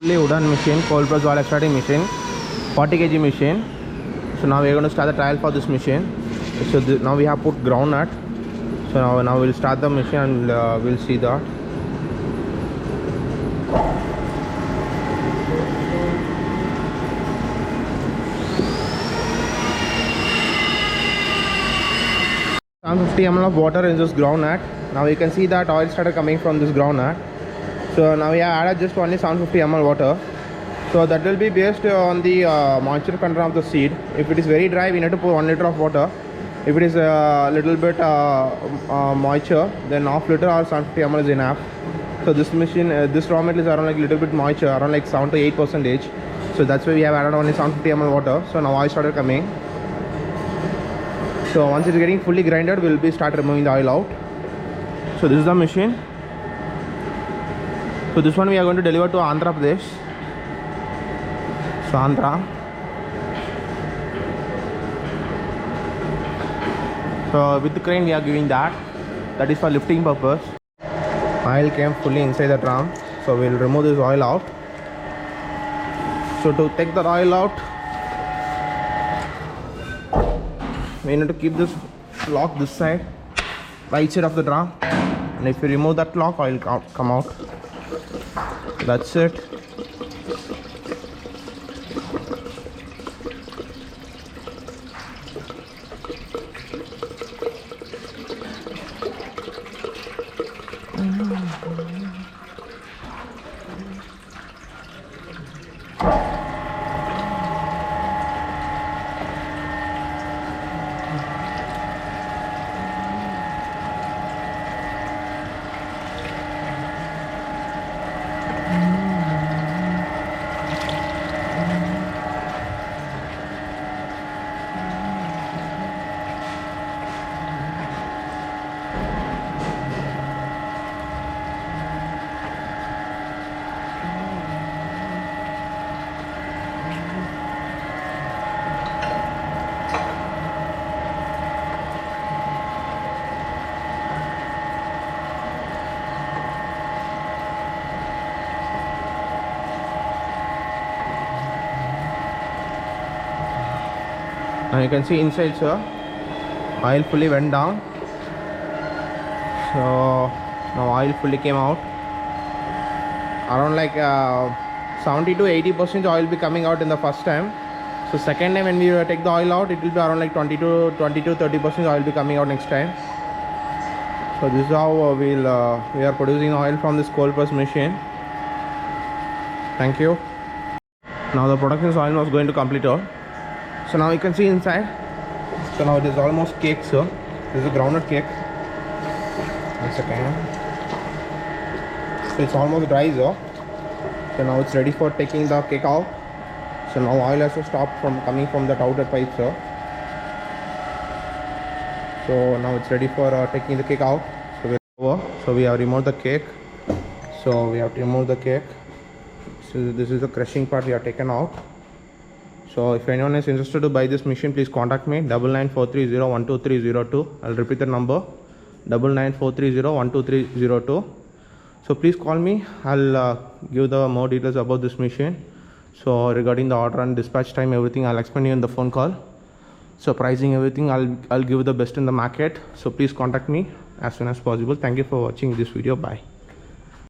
Fully wooden machine, cold press oil extracting machine, 40 kg machine. So now we are going to start the trial for this machine. So now we have put groundnut. So now we'll start the machine and we'll see that. Around 50 ml of water in this groundnut. Now you can see that oil started coming from this groundnut. So now we have added just only 750 ml water. So that will be based on the moisture content of the seed. If it is very dry, we need to put 1 liter of water. If it is a little bit moisture, then half liter or 750 ml is enough. So this machine, this raw material is around like little bit moisture, around like 7 to 8%. So that's why we have added only 750 ml water. So now oil started coming. So once it is getting fully grinded, we'll be start removing the oil out. So this is the machine. So this one we are going to deliver to Andhra Pradesh. So Andhra. So with the crane we are giving that. That is for lifting purpose. Oil came fully inside the drum. So we'll remove this oil out. So to take the oil out, we need to keep this lock this side, right side of the drum, and if you remove that lock, oil will come out. That's it. Now you can see inside, sir, oil fully went down. So now oil fully came out. Around like 70 to 80% oil will be coming out in the first time. So second time when we take the oil out, it will be around like 20 to 30% oil will be coming out next time. So this is how we are producing oil from this cold press machine. Thank you. Now the production oil was going to complete out. So now you can see inside. So now it is almost cake, sir. This is a groundnut cake. 1 second. So it's almost dry, sir. So now it's ready for taking the cake out. So now oil has to stop from coming from that outer pipe, sir. So now it's ready for taking the cake out. So we have removed the cake. So we have to remove the cake. So this is the crushing part we have taken out. So if anyone is interested to buy this machine, please contact me 9943012302. I'll repeat the number 9943012302. So please call me. I'll give the more details about this machine. So regarding the order and dispatch time, everything I'll explain you in the phone call. So pricing, everything I'll give the best in the market. So please contact me as soon as possible. Thank you for watching this video. Bye.